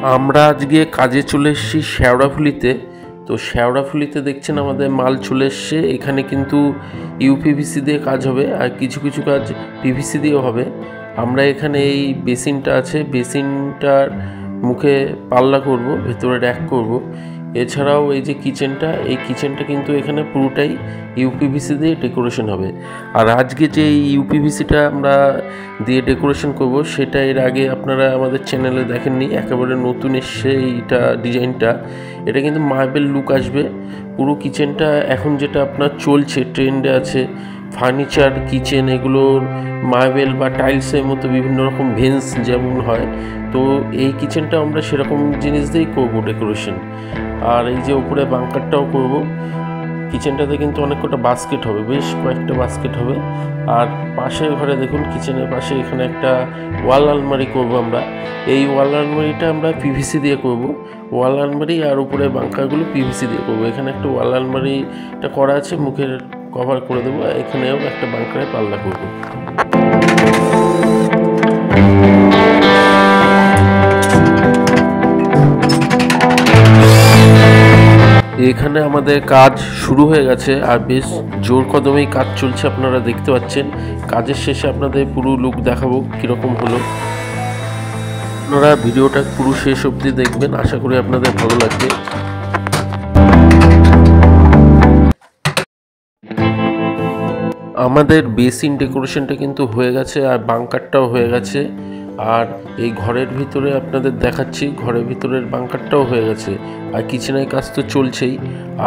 আমরা আজকে কাজে চলে এসেছি শেওড়াফুলিতে। তো শেওড়াফুলিতে দেখছেন আমাদের মাল চলে এসছে। এখানে কিন্তু ইউপিভিসি দিয়ে কাজ হবে, আর কিছু কিছু কাজ পিভিসি দিয়েও হবে। আমরা এখানে এই বেসিনটা আছে, বেসিনটার মুখে পাল্লা করব, ভেতরে র্যাক করব। এছাড়াও এই যে কিচেনটা, এই কিচেনটা কিন্তু এখানে পুরোটাই ইউপিভিসি দিয়ে ডেকোরেশন হবে। আর আজকে যে ইউপিভিসিটা আমরা দিয়ে ডেকোরেশন করব সেটা এর আগে আপনারা আমাদের চ্যানেলে দেখেননি, একেবারে নতুন এসছে এইটা ডিজাইনটা। এটা কিন্তু মার্বেল লুক আসবে পুরো কিচেনটা। এখন যেটা আপনার চলছে, ট্রেন্ডে আছে ফার্নিচার কিচেন, এগুলোর মার্বেল বা টাইলসের মতো বিভিন্ন রকম ভেন্স যেমন হয়, তো এই কিচেনটা আমরা সেরকম জিনিস দিয়েই করবো ডেকোরেশন। আর এই যে উপরে বাঙ্কারটাও করব। কিচেনটাতে কিন্তু অনেক কটা বাস্কেট হবে, বেশ কয়েকটা বাস্কেট হবে। আর পাশের ঘরে দেখুন, কিচেনের পাশে এখানে একটা ওয়াল আলমারি করব আমরা। এই ওয়াল আলমারিটা আমরা পিভিসি দিয়ে করব, ওয়াল আলমারি আর উপরে বাঙ্কারগুলো পিভিসি দিয়ে করব। এখানে একটা ওয়াল আলমারিটা করা আছে, মুখের কভার করে দেবো, এখানেও একটা বাঙ্কারে পাল্লা করব। এখানে আমাদের কাজ শুরু হয়ে গেছে, আর বেশ জোর কদমেই কাজ চলছে, আপনারা দেখতে পাচ্ছেন। কাজের শেষে আপনাদের পুরো লুক দেখাবো কীরকম হলো। আপনারা ভিডিওটা পুরো শেষ অবধি দেখবেন, আশা করি আপনাদের ভালো লাগবে। আমাদের বেসিন ডেকোরেশনটা কিন্তু হয়ে গেছে, আর বাঙ্কারটাও হয়ে গেছে। আর এই ঘরের ভিতরে আপনাদের দেখাচ্ছি, ঘরের ভিতরের বাঙ্কারটাও হয়ে গেছে, আর কিচেনের কাজ তো চলছেই।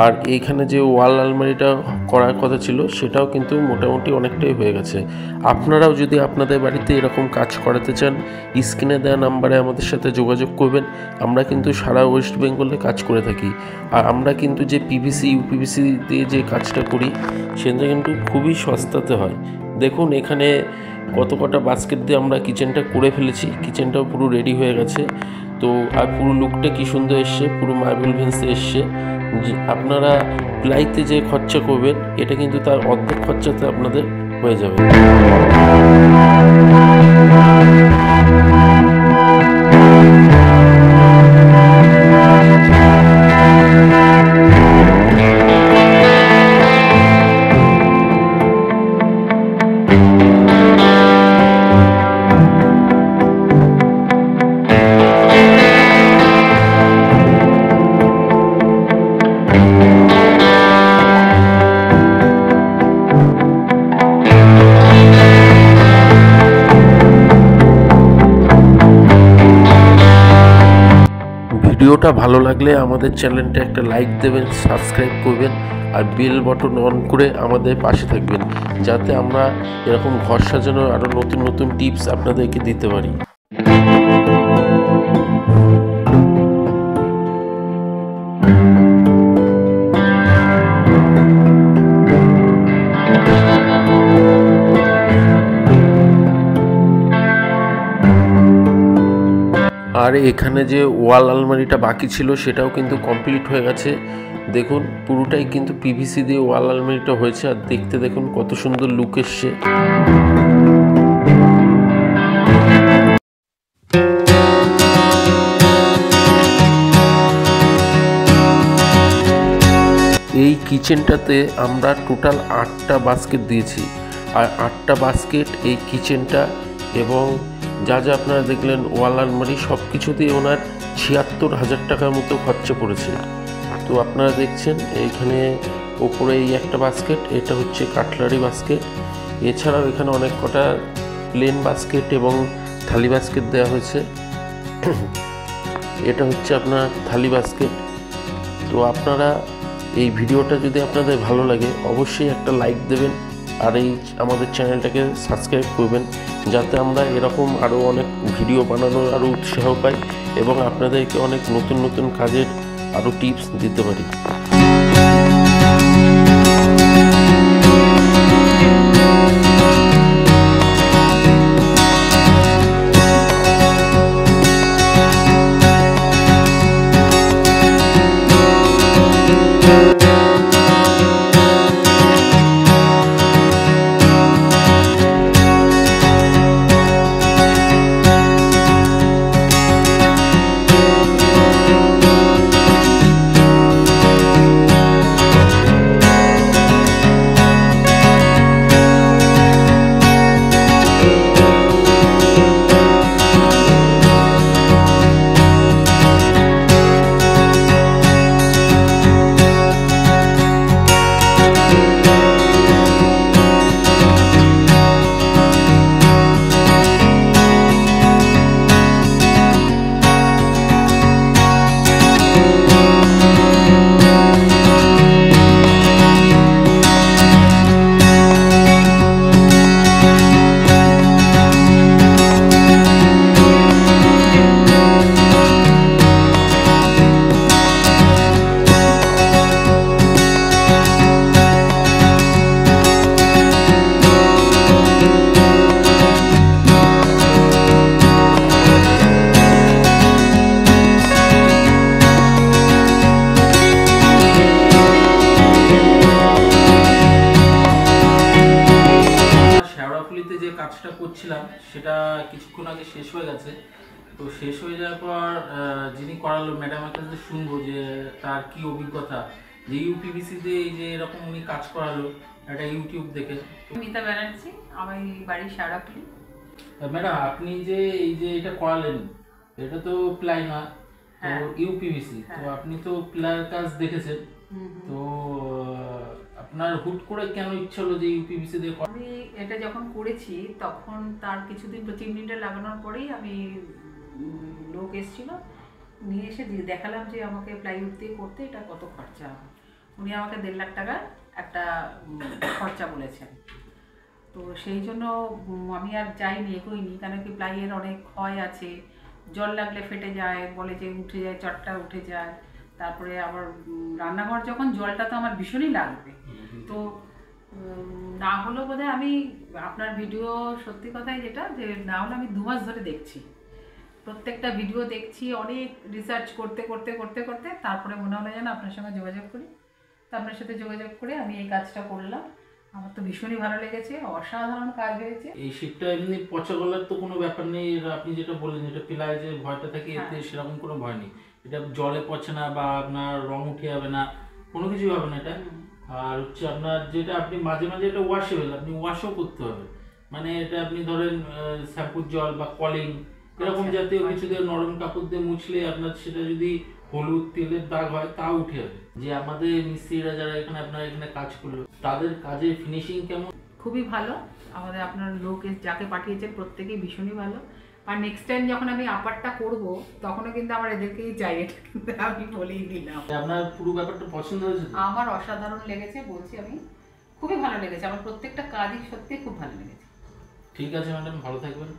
আর এইখানে যে ওয়াল আলমারিটা করার কথা ছিল সেটাও কিন্তু মোটামুটি অনেকটাই হয়ে গেছে। আপনারাও যদি আপনাদের বাড়িতে এরকম কাজ করাতে চান, স্ক্রিনে দেওয়া নাম্বারে আমাদের সাথে যোগাযোগ করবেন। আমরা কিন্তু সারা ওয়েস্ট বেঙ্গলে কাজ করে থাকি। আর আমরা কিন্তু যে পিভিসি ইউপিভিসি দিয়ে যে কাজটা করি সেটা কিন্তু খুবই সস্তাতে হয়। দেখুন এখানে কত কটা বাস্কেট দিয়ে আমরা কিচেনটা করে ফেলেছি, কিচেনটাও পুরো রেডি হয়ে গেছে। তো আর পুরো লুকটা কি সুন্দর এসছে, পুরো মার্বেল ভেন্সে এসছে। আপনারা প্লাইতে যে খরচা করবেন এটা কিন্তু তার অর্ধেক খরচাতে আপনাদের হয়ে যাবে। ভিডিওটা ভালো লাগলে আমাদের চ্যানেলটা একটা লাইক দেবেন, সাবস্ক্রাইব করবেন, আর বেল বাটন অন করে আমাদের পাশে থাকবেন, যাতে আমরা এরকম ঘর সাজানোর আরও নতুন নতুন টিপস আপনাদেরকে দিতে পারি। আর এখানে যে ওয়াল আলমারিটা বাকি ছিল সেটাও কিন্তু কমপ্লিট হয়ে গেছে। দেখুন পুরোটাই কিন্তু পিভিসি দিয়ে ওয়াল আলমারিটা হয়েছে, আর দেখতে দেখুন কত সুন্দর লুক এসছে। এই কিচেনটাতে আমরা টোটাল 8টা বাস্কেট দিয়েছি, আর 8টা বাস্কেট এই কিচেনটা এবং যা যা আপনারা দেখলেন ওয়াল আলমারি সব কিছু দিয়ে ওনার 76,000 টাকার মতো খরচা পড়েছে। তো আপনারা দেখছেন এইখানে ওপরে এই একটা বাস্কেট, এটা হচ্ছে কাটলারি বাস্কেট। এছাড়াও এখানে অনেক কটা প্লেন বাস্কেট এবং থালি বাস্কেট দেওয়া হয়েছে। এটা হচ্ছে আপনার থালি বাস্কেট। তো আপনারা এই ভিডিওটা যদি আপনাদের ভালো লাগে অবশ্যই একটা লাইক দেবেন, আর এই আমাদের চ্যানেলটাকে সাবস্ক্রাইব করবেন, যাতে আমরা এরকম আরও অনেক ভিডিও বানানোর আরও উৎসাহ পাই এবং আপনাদেরকে অনেক নতুন নতুন কাজের আরও টিপস দিতে পারি। যে কাজটা করছিলাম সেটা কিছুক্ষণ আগে শেষ হয়ে গেছে। তো শেষ হয়ে যাওয়ার পর যিনি করালো ম্যাডামের কাছে শুনবো যে তার কি অভিজ্ঞতা, যে ইউপিভিসিতে এই যে এরকম উনি কাজ করালো একটা ইউটিউব দেখে। মিতা ব্যানার্জি, আমার বাড়ি শেওড়াফুলি। ম্যাডাম আপনি যে এই যে এটা করালেন এটা তো প্লাই না, তো ইউপিভিসি, তো আপনি তো প্লাইয়ের কাজ দেখেছেন, তো আপনার হুট করে কেন ইচ্ছা হলো যে ইউপিভিসি দিয়ে? আমি এটা যখন করেছি তখন তার কিছুদিন 2-3 মিনিটে লাগানোর পরেই আমি লোক এসেছিল, নিয়ে এসে দেখালাম যে আমাকে প্লাইউড দিয়ে করতে এটা কত খরচা। উনি আমাকে 1.5 লাখ টাকা একটা খরচা বলেছেন। তো সেই জন্য আমি আর যাইনি, এগোইনি, কেন কি প্লাইয়ের অনেক ক্ষয় আছে, জল লাগলে ফেটে যায়, বলে যে উঠে যায়, চটটা উঠে যায়। তারপরে আবার রান্নাঘর যখন জলটা তো আমার ভীষণই লাগবে, তো না হলেও বোধহয় আমি আপনার ভিডিও, সত্যি কথাই যেটা, যে না হলে আমি 2 মাস ধরে দেখছি, প্রত্যেকটা ভিডিও দেখছি, অনেক রিসার্চ করতে করতে করতে করতে তারপরে মনে হলো যেন আপনার সঙ্গে যোগাযোগ করি। তো আপনার সাথে যোগাযোগ করে আমি এই কাজটা করলাম। আমার তো ভীষণই ভালো লেগেছে, অসাধারণ কাজ হয়েছে। এই শীটটা এমনি পচা গলার তো কোনো ব্যাপার নেই, আপনি যেটা বললেন যেটা পিলায় যে ভয়টা থাকে, এতে সেরকম কোনো ভয় নেই। এটা জলে পচে না বা আপনার রং উঠে যাবে না, কোনো কিছু হবে না এটা। আর হচ্ছে আপনার যেটা আপনি মাঝে মাঝে এটা ওয়াশেবল, আপনি ওয়াশও করতে হবে, মানে এটা আপনি ধরেন শ্যাম্পুর জল বা কলিং এরকম জাতীয় কিছু দিয়ে নরম কাপড় দিয়ে মুছলে আপনার সেটা যদি হলুদ তেলের দাগ হয় তাও উঠে যাবে। যে আমাদের মিস্ত্রিরা যারা এখানে আপনার এখানে কাজ করলো তাদের কাজের ফিনিশিং কেমন? খুবই ভালো। আমাদের আপনার লোক যাকে পাঠিয়েছেন প্রত্যেকেই ভীষণই ভালো। আর নেক্সট টাইম যখন আমি আপারটা করব তখনও কিন্তু আমার এদেরকেই চাই, এটা কিন্তু আমি বলেই দিলাম। আপনার পুরো ব্যাপারটা পছন্দ হয়েছে? আমার অসাধারণ লেগেছে, বলছি আমি, খুবই ভালো লেগেছে। আমার প্রত্যেকটা কাজই সত্যি খুব ভালো লেগেছে। ঠিক আছে ম্যাডাম, ভালো থাকবেন।